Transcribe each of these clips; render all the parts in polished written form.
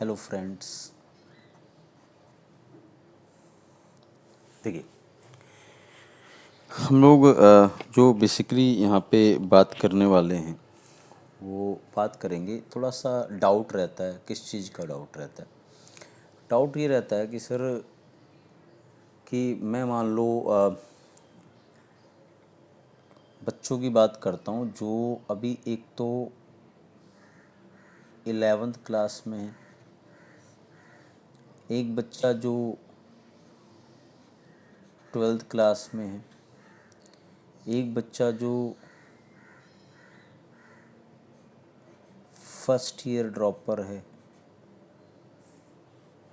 Hello friends. देखिए, हम लोग जो बेसिकली यहाँ पे बात करने वाले हैं वो बात करेंगे। थोड़ा सा डाउट रहता है। किस चीज़ का डाउट रहता है? डाउट ये रहता है कि सर, कि मैं मान लो बच्चों की बात करता हूँ जो अभी एक तो 11th क्लास में है, एक बच्चा जो 12th क्लास में है, एक बच्चा जो फर्स्ट ईयर ड्रॉपर है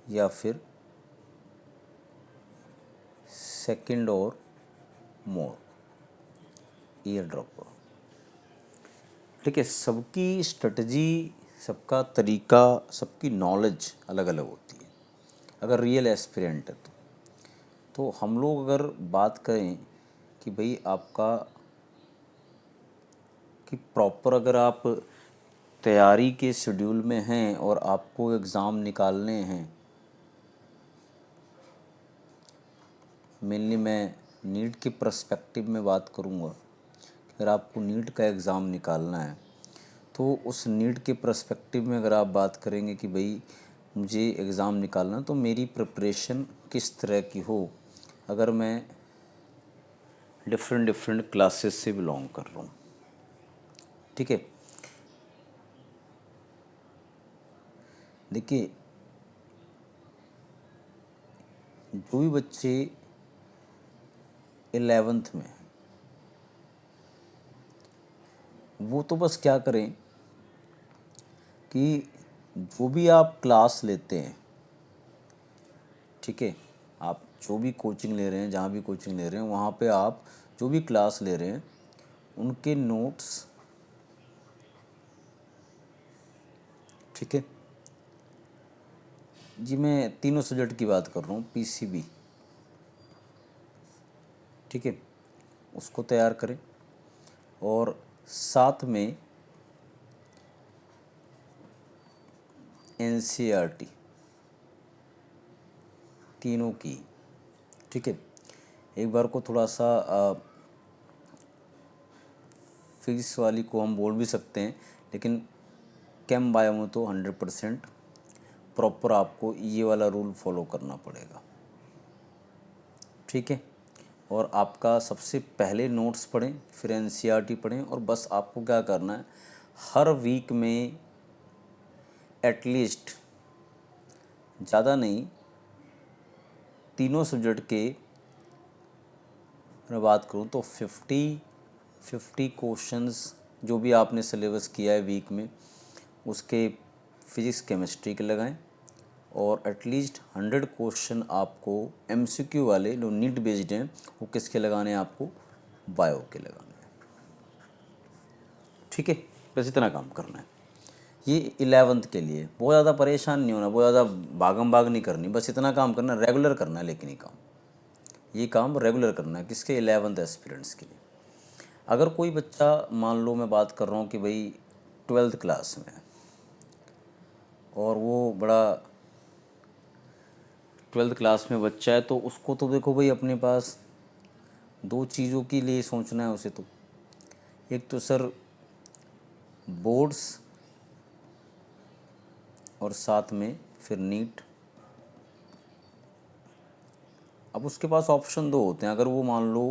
या फिर सेकंड और मोर ईयर ड्रॉपर। ठीक है, सबकी स्ट्रेटजी, सबका तरीका, सबकी नॉलेज अलग अलग होती है अगर रियल एस्पिरेंट है तो हम लोग अगर बात करें कि भाई आपका कि प्रॉपर अगर आप तैयारी के शेड्यूल में हैं और आपको एग्ज़ाम निकालने हैं, मेनली मैं नीट के पर्सपेक्टिव में बात करूँगा। अगर आपको नीट का एग्ज़ाम निकालना है तो उस नीट के पर्सपेक्टिव में अगर आप बात करेंगे कि भाई मुझे एग्ज़ाम निकालना, तो मेरी प्रिपरेशन किस तरह की हो। अगर मैं डिफरेंट डिफरेंट क्लासेस से बिलोंग कर रहा हूँ, ठीक है। देखिए, जो भी बच्चे 11th में हैं, वो तो बस क्या करें कि जो भी आप क्लास लेते हैं, ठीक है, आप जो भी कोचिंग ले रहे हैं, जहाँ भी कोचिंग ले रहे हैं, वहाँ पे आप जो भी क्लास ले रहे हैं उनके नोट्स, ठीक है जी, मैं तीनों सब्जेक्ट की बात कर रहा हूँ, पीसीबी, ठीक है, उसको तैयार करें। और साथ में एनसीईआरटी तीनों की, ठीक है। एक बार को थोड़ा सा फिजिक्स वाली को हम बोल भी सकते हैं, लेकिन केम बायो में तो 100% प्रॉपर आपको ये वाला रूल फॉलो करना पड़ेगा, ठीक है। और आपका सबसे पहले नोट्स पढ़ें, फिर एनसीईआरटी पढ़ें, और बस आपको क्या करना है, हर वीक में एटलीस्ट, ज़्यादा नहीं, तीनों सब्जेक्ट के मैं बात करूँ तो 50 क्वेश्चंस जो भी आपने सिलेबस किया है वीक में, उसके फिज़िक्स केमिस्ट्री के लगाएं। और एटलीस्ट 100 क्वेश्चन आपको एमसीक्यू वाले जो नीट बेस्ड हैं, वो किसके लगाने हैं? आपको बायो के लगाने हैं, ठीक है। बस इतना काम करना है। ये 11th के लिए बहुत ज़्यादा परेशान नहीं होना, बहुत ज़्यादा भागम भाग नहीं करनी, बस इतना काम करना, रेगुलर करना है। लेकिन ये काम रेगुलर करना है किसके? 11th एस्पिरेंट्स के लिए। अगर कोई बच्चा, मान लो मैं बात कर रहा हूँ कि भाई 12th क्लास में है और वो बड़ा 12th क्लास में बच्चा है, तो उसको तो देखो भाई अपने पास दो चीज़ों के लिए सोचना है उसे। तो एक तो सर बोर्ड्स, और साथ में फिर नीट। अब उसके पास ऑप्शन दो होते हैं। अगर वो मान लो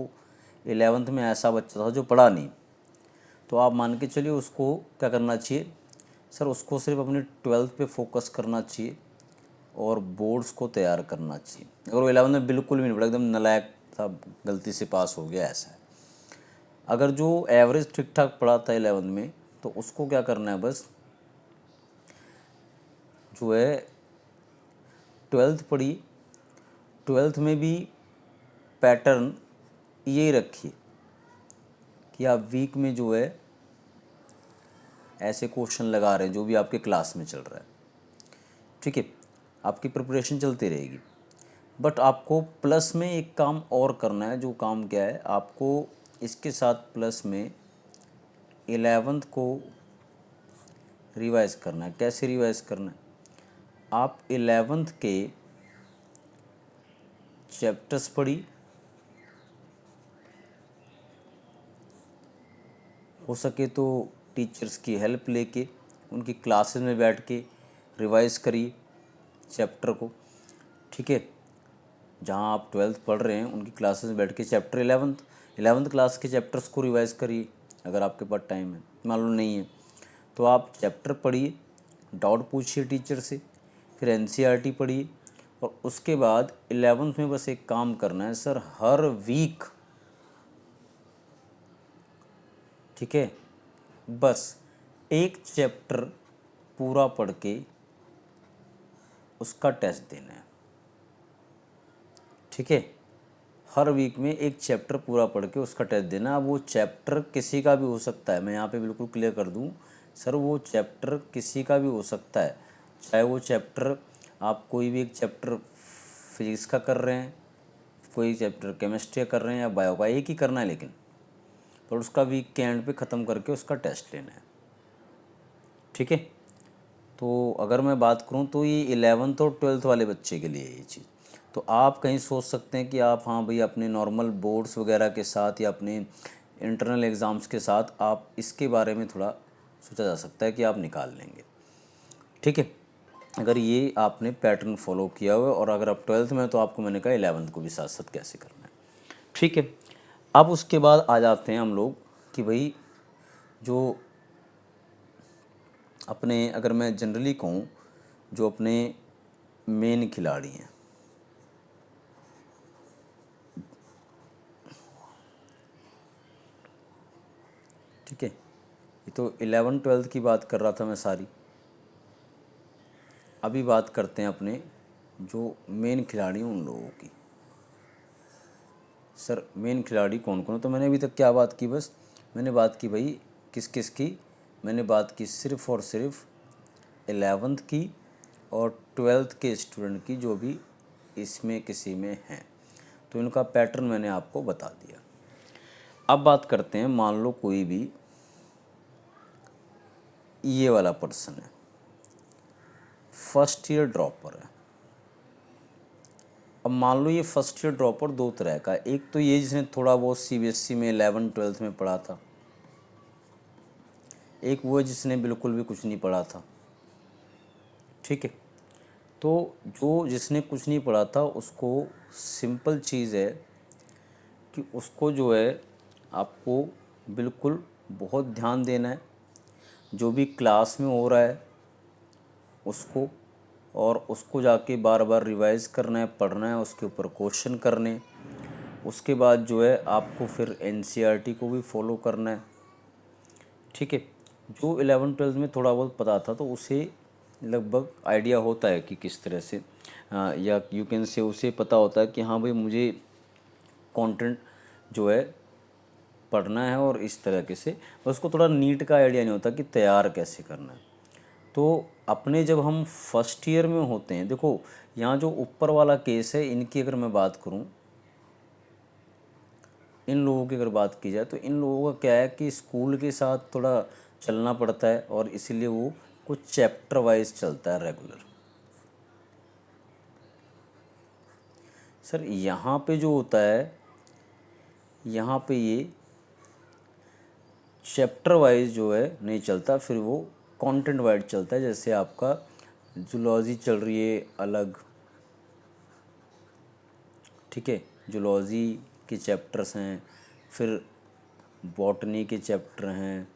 11th में ऐसा बच्चा था जो पढ़ा नहीं, तो आप मान के चलिए उसको क्या करना चाहिए सर, उसको सिर्फ अपनी 12th पे फोकस करना चाहिए और बोर्ड्स को तैयार करना चाहिए। अगर वो 11th में बिल्कुल भी नहीं पढ़ा, एकदम नालायक था, गलती से पास हो गया, ऐसा है। अगर जो एवरेज ठीक ठाक पढ़ा था 11th में, तो उसको क्या करना है, बस जो है 12th पढ़ी, 12th में भी पैटर्न यही रखिए कि आप वीक में जो है ऐसे क्वेश्चन लगा रहे हैं जो भी आपके क्लास में चल रहा है, ठीक है। आपकी प्रिपरेशन चलती रहेगी, बट आपको प्लस में एक काम और करना है। जो काम क्या है, आपको इसके साथ प्लस में 11th को रिवाइज करना है। कैसे रिवाइज करना है? आप 11th के चैप्टर्स पढ़िए, हो सके तो टीचर्स की हेल्प लेके उनकी क्लासेस में बैठ के रिवाइज करिए चैप्टर को, ठीक है। जहाँ आप 12th पढ़ रहे हैं उनकी क्लासेस में बैठ के चैप्टर 11th क्लास के चैप्टर्स को रिवाइज करिए। अगर आपके पास टाइम है, मान लो नहीं है तो आप चैप्टर पढ़िए, डाउट पूछिए टीचर से, फिर एनसीईआरटी पढ़िए। और उसके बाद 11th में बस एक काम करना है सर, हर वीक, ठीक है, बस एक चैप्टर पूरा पढ़ के उसका टेस्ट देना है, ठीक है। हर वीक में एक चैप्टर पूरा पढ़ के उसका टेस्ट देना। अब वो चैप्टर किसी का भी हो सकता है, मैं यहाँ पे बिल्कुल क्लियर कर दूँ सर, वो चैप्टर किसी का भी हो सकता है। चाहे वो चैप्टर आप कोई भी एक चैप्टर फिजिक्स का कर रहे हैं, कोई चैप्टर केमिस्ट्री का कर रहे हैं या बायो का, एक ही करना है लेकिन, पर उसका वीक के एंड पे ख़त्म करके उसका टेस्ट लेना है, ठीक है। तो अगर मैं बात करूं तो ये 11th और 12th वाले बच्चे के लिए ये चीज़। तो आप कहीं सोच सकते हैं कि आप, हाँ भाई, अपने नॉर्मल बोर्ड्स वगैरह के साथ या अपने इंटरनल एग्ज़ाम्स के साथ आप इसके बारे में थोड़ा सोचा जा सकता है कि आप निकाल लेंगे, ठीक है, अगर ये आपने पैटर्न फॉलो किया हुआ है। और अगर आप 12th में, तो आपको मैंने कहा 11th को भी साथ साथ कैसे करना है, ठीक है। अब उसके बाद आ जाते हैं हम लोग कि भाई जो अपने, अगर मैं जनरली कहूँ, जो अपने मेन खिलाड़ी हैं, ठीक है, ये तो 11th-12th की बात कर रहा था मैं सारी। अभी बात करते हैं अपने जो मेन खिलाड़ी हैं उन लोगों की। सर मेन खिलाड़ी कौन कौन है? तो मैंने अभी तक क्या बात की, बस मैंने बात की भाई किस किस की, मैंने बात की सिर्फ़ और सिर्फ 11th की और 12th के स्टूडेंट की, जो भी इसमें किसी में हैं। तो इनका पैटर्न मैंने आपको बता दिया। अब बात करते हैं, मान लो कोई भी ये वाला पर्सन है, फर्स्ट ईयर ड्रॉपर है। अब मान लो ये फर्स्ट ईयर ड्रॉपर दो तरह का है। एक तो ये जिसने थोड़ा बहुत सीबीएसई में 11th-12th में पढ़ा था, एक वो जिसने बिल्कुल भी कुछ नहीं पढ़ा था, ठीक है। तो जो जिसने कुछ नहीं पढ़ा था उसको सिंपल चीज़ है कि उसको जो है आपको बिल्कुल बहुत ध्यान देना है जो भी क्लास में हो रहा है उसको, और उसको जाके बार बार रिवाइज करना है, पढ़ना है, उसके ऊपर क्वेश्चन करने। उसके बाद जो है आपको फिर एनसीईआरटी को भी फॉलो करना है, ठीक है। जो 11th-12th में थोड़ा बहुत पता था तो उसे लगभग आइडिया होता है कि किस तरह से, या यू कैन से उसे पता होता है कि हाँ भाई मुझे कंटेंट जो है पढ़ना है और इस तरीके से, बस उसको थोड़ा नीट का आइडिया नहीं होता कि तैयार कैसे करना है। तो अपने जब हम फर्स्ट ईयर में होते हैं, देखो यहाँ जो ऊपर वाला केस है इनकी अगर मैं बात करूँ, इन लोगों की अगर बात की जाए तो इन लोगों का क्या है कि स्कूल के साथ थोड़ा चलना पड़ता है और इसीलिए वो कुछ चैप्टर वाइज चलता है रेगुलर। सर यहाँ पे जो होता है, यहाँ पे ये चैप्टर वाइज जो है नहीं चलता, फिर वो कंटेंट वाइज चलता है। जैसे आपका जूलॉजी चल रही है अलग, ठीक है, जूलॉजी के चैप्टर्स हैं, फिर बॉटनी के चैप्टर हैं।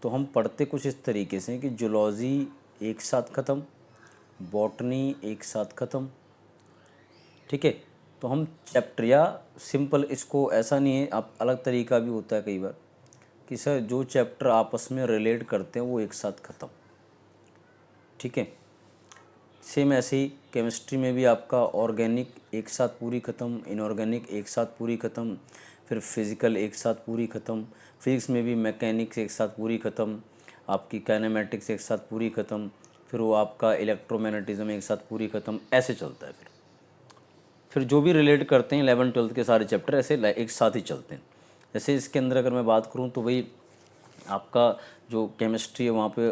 तो हम पढ़ते कुछ इस तरीके से कि जूलॉजी एक साथ ख़त्म, बॉटनी एक साथ ख़त्म, ठीक है। तो हम चैप्टर, या सिंपल इसको ऐसा नहीं है, आप अलग तरीका भी होता है कई बार कि सर जो चैप्टर आपस में रिलेट करते हैं वो एक साथ ख़त्म, ठीक है। सेम ऐसे ही केमिस्ट्री में भी आपका ऑर्गेनिक एक साथ पूरी ख़त्म, इनऑर्गेनिक एक साथ पूरी ख़त्म, फिर फिज़िकल एक साथ पूरी ख़त्म, फिजिक्स में भी मैकेनिक्स एक साथ पूरी ख़त्म, आपकी काइनेमेटिक्स एक साथ पूरी ख़त्म, फिर वो आपका इलेक्ट्रोमैग्नेटिज्म एक साथ पूरी ख़त्म, ऐसे चलता है। फिर जो भी रिलेट करते हैं 11th-12th के सारे चैप्टर ऐसे एक साथ ही चलते हैं। जैसे इसके अंदर अगर मैं बात करूँ तो भाई आपका जो केमिस्ट्री है वहाँ पे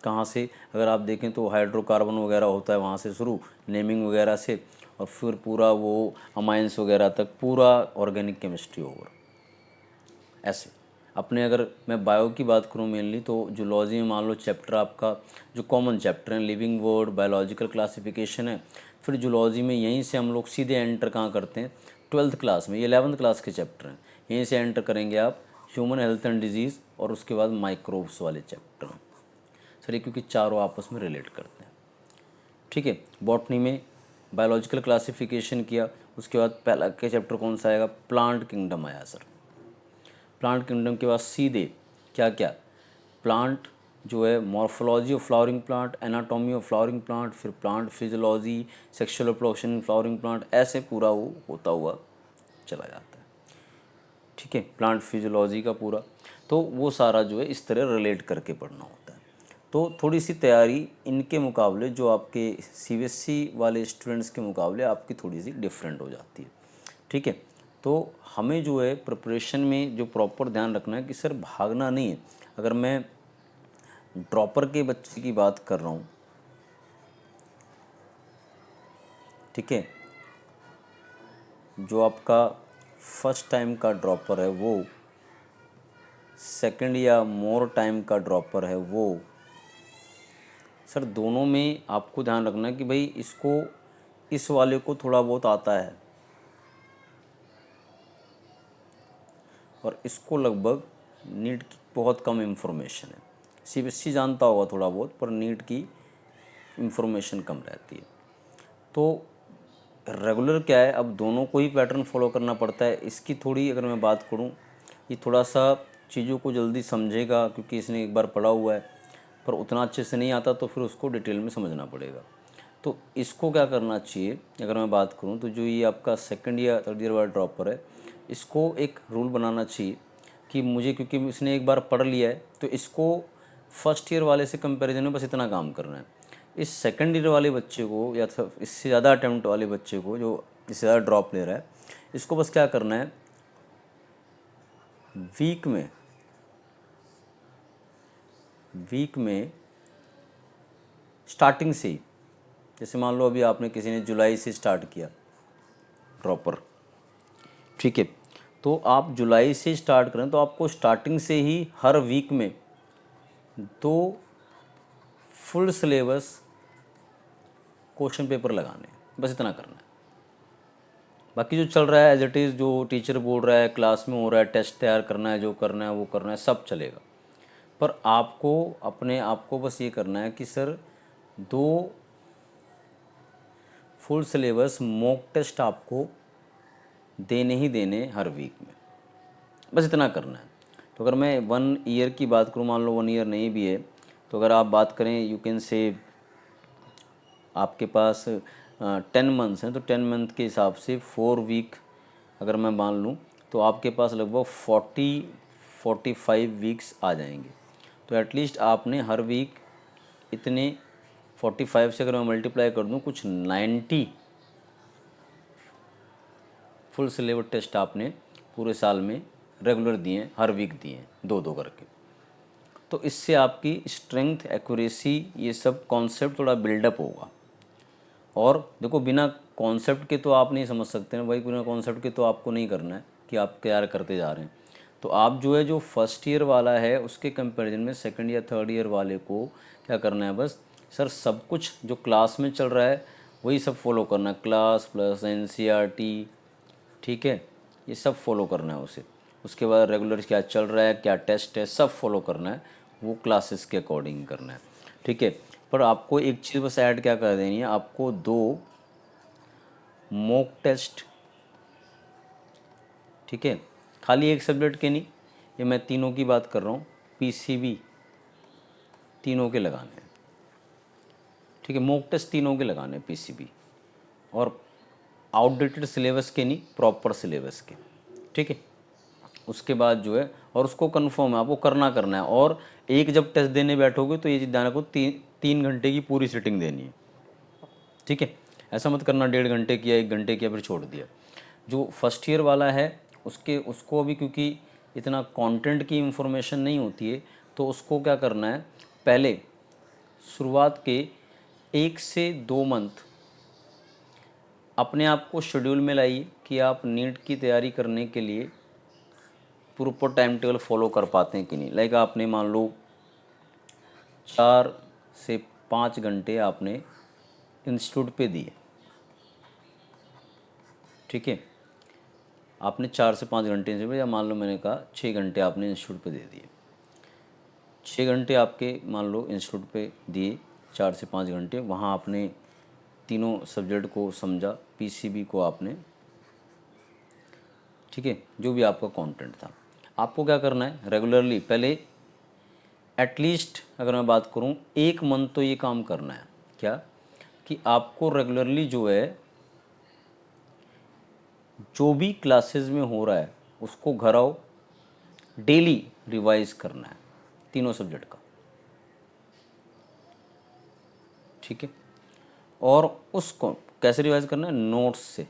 कहाँ से अगर आप देखें तो हाइड्रोकार्बन वगैरह होता है वहाँ से शुरू, नेमिंग वगैरह से, और फिर पूरा वो अमाइंस वगैरह तक, पूरा ऑर्गेनिक केमिस्ट्री ओवर। ऐसे अपने अगर मैं बायो की बात करूँ मेनली, तो जूलॉजी में मान लो चैप्टर आपका जो कॉमन चैप्टर हैं, लिविंग वर्ड, बायोलॉजिकल क्लासिफिकेशन है। फिर जूलॉजी में यहीं से हम लोग सीधे एंटर कहाँ करते हैं, 12th क्लास में, ये 11th क्लास के चैप्टर हैं, यहीं से एंटर करेंगे आप ह्यूमन हेल्थ एंड डिजीज़, और उसके बाद माइक्रोब्स वाले चैप्टर हैं सर, ये क्योंकि चारों आपस में रिलेट करते हैं। ठीक है, बॉटनी में बायोलॉजिकल क्लासिफिकेशन किया, उसके बाद पहला के चैप्टर कौन सा आएगा, प्लांट किंगडम आया सर। प्लांट किंगडम के बाद सीधे क्या क्या, प्लांट जो है, morphology of flowering plant, anatomy of flowering plant, फिर plant physiology, sexual reproduction in flowering plant, ऐसे पूरा वो होता हुआ चला जाता है। ठीक है, प्लांट फिजियोलॉजी का पूरा, तो वो सारा जो है इस तरह रिलेट करके पढ़ना होता है। तो थोड़ी सी तैयारी इनके मुकाबले, जो आपके सीबीएसई वाले स्टूडेंट्स के मुकाबले आपकी थोड़ी सी डिफरेंट हो जाती है। ठीक है, तो हमें जो है प्रिपरेशन में जो प्रॉपर ध्यान रखना है कि सर भागना नहीं है। अगर मैं ड्रॉपर के बच्चे की बात कर रहा हूँ, ठीक है, जो आपका फर्स्ट टाइम का ड्रॉपर है वो, सेकंड या मोर टाइम का ड्रॉपर है वो, सर दोनों में आपको ध्यान रखना है कि भाई इसको, इस वाले को थोड़ा बहुत आता है और इसको लगभग नीट की बहुत कम इन्फॉर्मेशन है। सीबीएसई जानता होगा थोड़ा बहुत, पर नीट की इन्फॉर्मेशन कम रहती है। तो रेगुलर क्या है, अब दोनों को ही पैटर्न फॉलो करना पड़ता है। इसकी थोड़ी अगर मैं बात करूं, ये थोड़ा सा चीज़ों को जल्दी समझेगा क्योंकि इसने एक बार पढ़ा हुआ है, पर उतना अच्छे से नहीं आता तो फिर उसको डिटेल में समझना पड़ेगा। तो इसको क्या करना चाहिए, अगर मैं बात करूं तो जो ये आपका सेकंड या थर्ड ईयर वाला ड्रॉपर है, इसको एक रूल बनाना चाहिए कि मुझे, क्योंकि इसने एक बार पढ़ लिया है, तो इसको फर्स्ट ईयर वाले से कंपैरिजन में बस इतना काम करना है। इस सेकंड ईयर वाले बच्चे को या इससे ज़्यादा अटैम्प्ट वाले बच्चे को जो इससे ज़्यादा ड्रॉप ले रहा है, इसको बस क्या करना है, वीक में स्टार्टिंग से ही, जैसे मान लो अभी आपने किसी ने जुलाई से स्टार्ट किया ड्रॉपर, ठीक है, तो आप जुलाई से स्टार्ट करें तो आपको स्टार्टिंग से ही हर वीक में 2 फुल सिलेबस क्वेश्चन पेपर लगाने हैं, बस इतना करना है। बाकी जो चल रहा है एज इट इज़, जो टीचर बोल रहा है, क्लास में हो रहा है, टेस्ट तैयार करना है, जो करना है वो करना है, सब चलेगा। पर आपको अपने आप को बस ये करना है कि sir 2 full syllabus mock test आपको देने ही देने हर वीक में, बस इतना करना है। तो अगर मैं 1 ईयर की बात करूँ, मान लो 1 ईयर नहीं भी है, तो अगर आप बात करें, यू कैन से आपके पास 10 मंथ्स हैं, तो 10 मंथ के हिसाब से 4 वीक अगर मैं मान लूँ, तो आपके पास लगभग 40-45 वीक्स आ जाएंगे। तो एटलीस्ट आपने हर वीक इतने 45 से अगर मैं मल्टीप्लाई कर दूँ, कुछ 90 फुल सिलेबस टेस्ट आपने पूरे साल में रेगुलर दिए, हर वीक दिए 2-2 करके। तो इससे आपकी स्ट्रेंथ, एक्यूरेसी, ये सब कॉन्सेप्ट थोड़ा बिल्डअप होगा। और देखो, बिना कॉन्सेप्ट के तो आप नहीं समझ सकते ना भाई, बिना कॉन्सेप्ट के तो आपको नहीं करना है कि आप क्या करते जा रहे हैं। तो आप जो है, जो फर्स्ट ईयर वाला है उसके कंपैरिजन में सेकंड या थर्ड ईयर वाले को क्या करना है, बस सर सब कुछ जो क्लास में चल रहा है वही सब फॉलो करना है, क्लास प्लस एनसीईआरटी, ठीक है, ये सब फॉलो करना है उसे। उसके बाद रेगुलर क्या चल रहा है, क्या टेस्ट है, सब फॉलो करना है, वो क्लासेस के अकॉर्डिंग करना है, ठीक है। पर आपको एक चीज़ बस ऐड क्या कर देनी है, आपको 2 मॉक टेस्ट, ठीक है, खाली एक सब्जेक्ट के नहीं, ये मैं तीनों की बात कर रहा हूँ, पीसीबी तीनों के लगाने हैं, ठीक है, मॉक टेस्ट तीनों के लगाने हैं पीसीबी, और आउटडेटेड सिलेबस के नहीं, प्रॉपर सिलेबस के, ठीक है। उसके बाद जो है, और उसको कंफर्म है आपको करना है, और एक जब टेस्ट देने बैठोगे तो ये चीज़ ध्यान रखो, 3 घंटे की पूरी सिटिंग देनी है, ठीक है। ऐसा मत करना 1.5 घंटे किया, 1 घंटे किया फिर छोड़ दिया। जो फर्स्ट ईयर वाला है उसको अभी क्योंकि इतना कंटेंट की इंफॉर्मेशन नहीं होती है, तो उसको क्या करना है, पहले शुरुआत के 1 से 2 मंथ अपने आप को शेड्यूल में लाइए कि आप नीट की तैयारी करने के लिए प्रॉपर टाइम टेबल फॉलो कर पाते हैं कि नहीं। लाइक आपने मान लो 4 से 5 घंटे आपने इंस्टीट्यूट पे दिए, ठीक है, आपने 4 से 5 घंटे से, या मान लो मैंने कहा 6 घंटे आपने इंस्टीट्यूट पे दे दिए, 6 घंटे आपके मान लो इंस्टीट्यूट पे दिए, 4 से 5 घंटे वहाँ आपने तीनों सब्जेक्ट को समझा, पीसीबी को आपने, ठीक है, जो भी आपका कंटेंट था। आपको क्या करना है, रेगुलरली पहले एटलीस्ट अगर मैं बात करूं 1 मंथ तो ये काम करना है, क्या कि आपको रेगुलरली जो है जो भी क्लासेस में हो रहा है उसको घर आओ, डेली रिवाइज करना है तीनों सब्जेक्ट का, ठीक है। और उसको कैसे रिवाइज करना है, नोट्स से,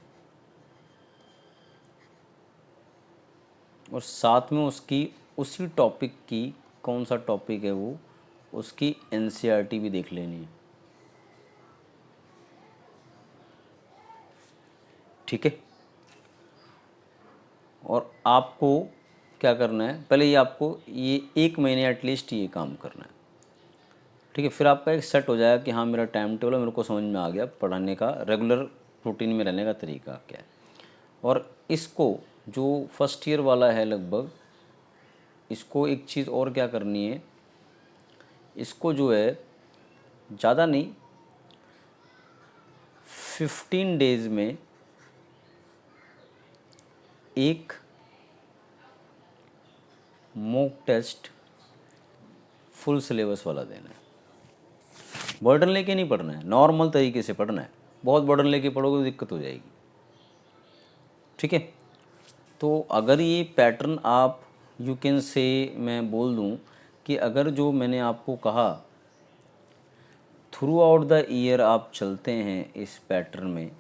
और साथ में उसकी उसी टॉपिक की, कौन सा टॉपिक है वो, उसकी एनसीईआरटी भी देख लेनी है, ठीक है। और आपको क्या करना है, पहले ये आपको ये 1 महीने एटलीस्ट ये काम करना है, ठीक है। फिर आपका एक सेट हो जाएगा कि हाँ मेरा टाइम टेबल मेरे को समझ में आ गया, पढ़ाने का रेगुलर रूटीन में रहने का तरीका क्या है। और इसको जो फर्स्ट ईयर वाला है लगभग, इसको एक चीज़ और क्या करनी है, इसको जो है ज़्यादा नहीं 15 डेज में एक मॉक टेस्ट फुल सिलेबस वाला देना है। बर्डन लेके नहीं पढ़ना है, नॉर्मल तरीके से पढ़ना है। बहुत बर्डन लेके पढ़ोगे तो दिक्कत हो जाएगी, ठीक है। तो अगर ये पैटर्न आप यू कैन से, मैं बोल दूं कि अगर जो मैंने आपको कहा थ्रू आउट द ईयर आप चलते हैं इस पैटर्न में,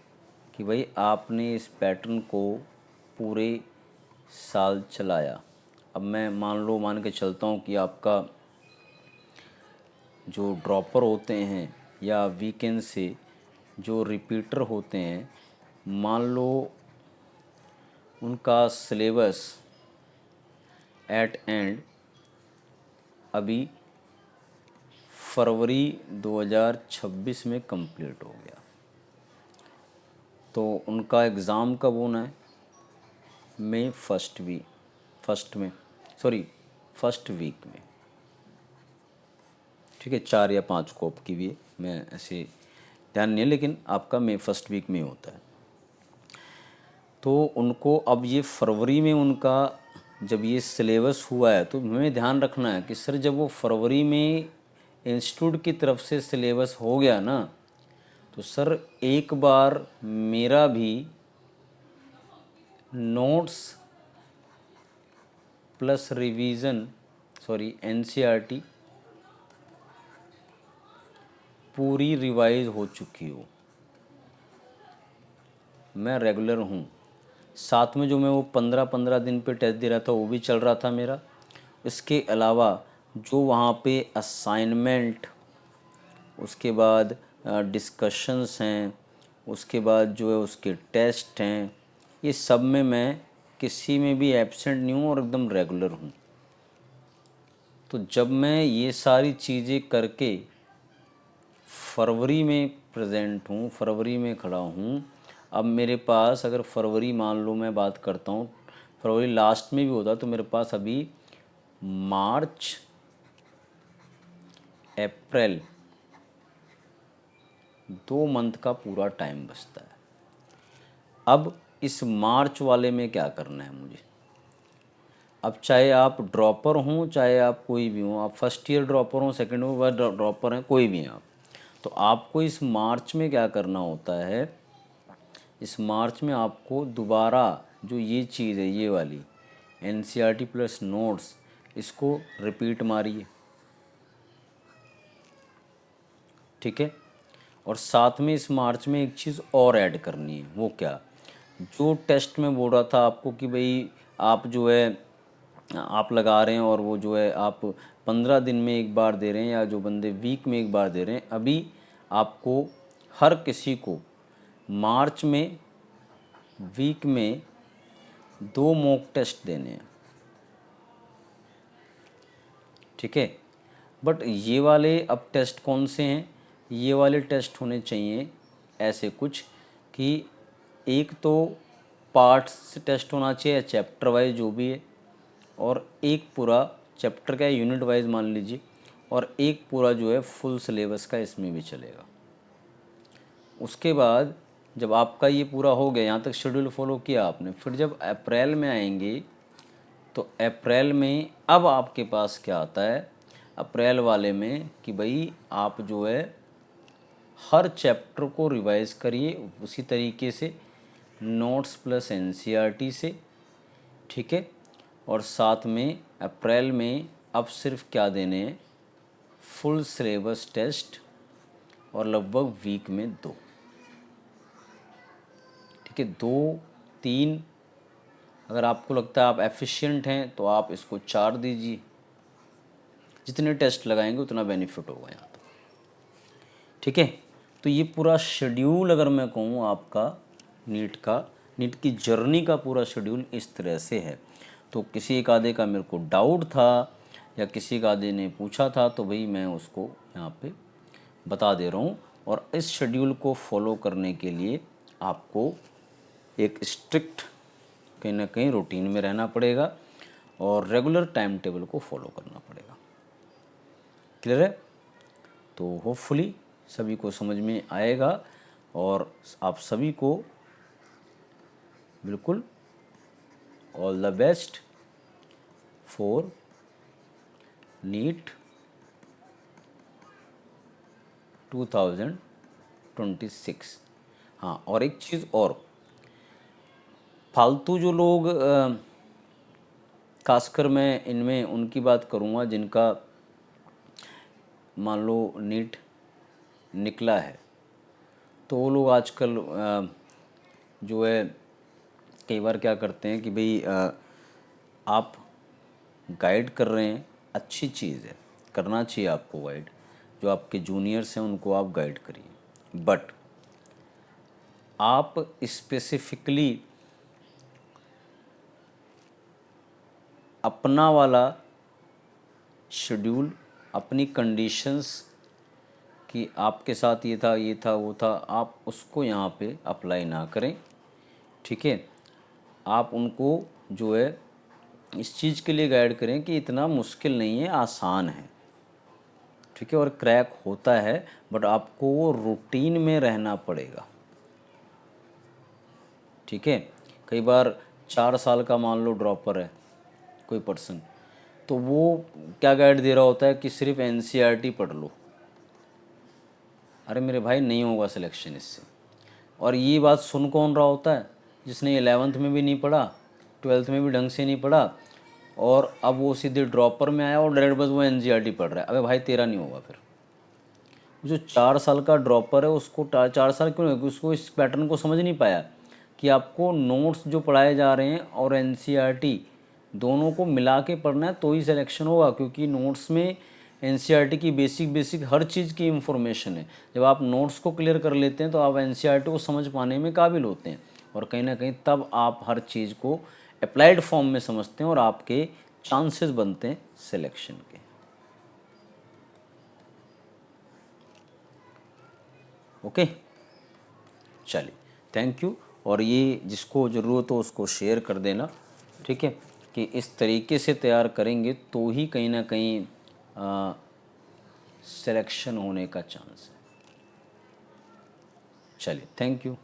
कि भाई आपने इस पैटर्न को पूरे साल चलाया। अब मैं मान के चलता हूँ कि आपका जो ड्रॉपर होते हैं या वीकेंड से जो रिपीटर होते हैं, मान लो उनका सिलेबस एट एंड अभी फरवरी 2026 में कंप्लीट हो गया, तो उनका एग्ज़ाम कब होना है, मई फर्स्ट वीक में, ठीक है। 4 या 5 को आपकी भी, मैं ऐसे ध्यान नहीं है, लेकिन आपका मई फर्स्ट वीक में होता है। तो उनको अब ये फरवरी में उनका जब ये सिलेबस हुआ है, तो हमें ध्यान रखना है कि सर जब वो फरवरी में इंस्टीट्यूट की तरफ से सिलेबस हो गया ना, तो सर एक बार मेरा भी नोट्स प्लस रिवीजन एनसीईआरटी पूरी रिवाइज हो चुकी हो, मैं रेगुलर हूँ, साथ में जो मैं वो 15-15 दिन पे टेस्ट दे रहा था वो भी चल रहा था मेरा। इसके अलावा जो वहाँ पे असाइनमेंट, उसके बाद डिस्कशंस हैं, उसके बाद जो है उसके टेस्ट हैं, ये सब में मैं किसी में भी एब्सेंट नहीं हूँ और एकदम रेगुलर हूँ। तो जब मैं ये सारी चीज़ें करके फरवरी में प्रेजेंट हूँ, फरवरी में खड़ा हूँ, अब मेरे पास अगर फरवरी मान लो मैं बात करता हूँ, फरवरी लास्ट में भी होता तो मेरे पास अभी मार्च अप्रैल 2 मंथ का पूरा टाइम बचता है। अब इस मार्च वाले में क्या करना है मुझे, अब चाहे आप ड्रॉपर हों, चाहे आप कोई भी हों, आप फर्स्ट ईयर ड्रॉपर हों, सेकेंड ईयर ड्रॉपर हैं, कोई भी हैं आप, तो आपको इस मार्च में क्या करना होता है, इस मार्च में आपको दोबारा जो ये चीज़ है ये वाली एनसीईआरटी प्लस नोट्स, इसको रिपीट मारिए, ठीक है। और साथ में इस मार्च में एक चीज़ और ऐड करनी है, वो क्या, जो टेस्ट में बोल रहा था आपको कि भाई आप जो है आप लगा रहे हैं और वो जो है आप 15 दिन में एक बार दे रहे हैं, या जो बंदे वीक में एक बार दे रहे हैं, अभी आपको हर किसी को मार्च में वीक में 2 मॉक टेस्ट देने हैं, ठीक है। बट ये वाले अब टेस्ट कौन से हैं, ये वाले टेस्ट होने चाहिए ऐसे कुछ कि एक तो पार्ट्स टेस्ट होना चाहिए चैप्टर वाइज जो भी है, और एक पूरा चैप्टर का यूनिट वाइज मान लीजिए, और एक पूरा जो है फुल सिलेबस का इसमें भी चलेगा। उसके बाद जब आपका ये पूरा हो गया, यहाँ तक शेड्यूल फॉलो किया आपने, फिर जब अप्रैल में आएंगे तो अप्रैल में अब आपके पास क्या आता है अप्रैल वाले में कि भाई आप जो है हर चैप्टर को रिवाइज करिए उसी तरीके से, नोट्स प्लस एनसीईआरटी से, ठीक है। और साथ में अप्रैल में अब सिर्फ क्या देने हैं, फुल सिलेबस टेस्ट, और लगभग वीक में 2, ठीक है। 2-3, अगर आपको लगता है आप एफिशिएंट हैं तो आप इसको 4 दीजिए, जितने टेस्ट लगाएंगे उतना बेनिफिट होगा यहाँ पर, ठीक है। तो ये पूरा शेड्यूल अगर मैं कहूँ आपका नीट की जर्नी का पूरा शेड्यूल इस तरह से है। तो किसी एक आधे का मेरे को डाउट था या किसी एक आधे ने पूछा था तो भाई मैं उसको यहाँ पे बता दे रहा हूँ। और इस शेड्यूल को फॉलो करने के लिए आपको एक स्ट्रिक्ट कहीं ना कहीं रूटीन में रहना पड़ेगा और रेगुलर टाइम टेबल को फॉलो करना पड़ेगा। क्लियर है? तो होपफुली सभी को समझ में आएगा और आप सभी को बिल्कुल all the best for NEET 2026। हाँ, और एक चीज़ और, फालतू जो लोग खासकर मैं इनमें उनकी बात करूँगा जिनका मान लो नीट निकला है, तो वो लोग आजकल जो है कई बार क्या करते हैं कि भाई आप गाइड कर रहे हैं, अच्छी चीज़ है, करना चाहिए आपको गाइड, जो आपके जूनियर्स हैं उनको आप गाइड करिए, बट आप स्पेसिफिकली अपना वाला शेड्यूल, अपनी कंडीशंस कि आपके साथ ये था वो था, आप उसको यहाँ पे अप्लाई ना करें, ठीक है। आप उनको जो है इस चीज़ के लिए गाइड करें कि इतना मुश्किल नहीं है, आसान है, ठीक है, और क्रैक होता है, बट आपको वो रूटीन में रहना पड़ेगा, ठीक है। कई बार 4 साल का मान लो ड्रॉपर है कोई पर्सन, तो वो क्या गाइड दे रहा होता है कि सिर्फ एनसीईआरटी पढ़ लो। अरे मेरे भाई, नहीं होगा सिलेक्शन इससे। और ये बात सुन कौन रहा होता है, जिसने 11th में भी नहीं पढ़ा, 12th में भी ढंग से नहीं पढ़ा, और अब वो सीधे ड्रॉपर में आया और डायरेक्ट बस वो एनसीईआरटी पढ़ रहा है। अबे भाई, तेरा नहीं होगा फिर। जो 4 साल का ड्रॉपर है उसको 4 साल क्यों नहीं, उसको इस पैटर्न को समझ नहीं पाया कि आपको नोट्स जो पढ़ाए जा रहे हैं और एनसीईआरटी दोनों को मिला के पढ़ना है तो ही सिलेक्शन होगा, क्योंकि नोट्स में एनसीईआरटी की बेसिक हर चीज़ की इंफॉर्मेशन है। जब आप नोट्स को क्लियर कर लेते हैं तो आप एनसीईआरटी को समझ पाने में काबिल होते हैं, और कहीं ना कहीं तब आप हर चीज़ को अप्लाइड फॉर्म में समझते हैं और आपके चांसेस बनते हैं सिलेक्शन के। ओके, चलिए, थैंक यू। और ये जिसको ज़रूरत हो उसको शेयर कर देना, ठीक है, कि इस तरीके से तैयार करेंगे तो ही कहीं ना कहीं सिलेक्शन होने का चांस है। चलिए, थैंक यू।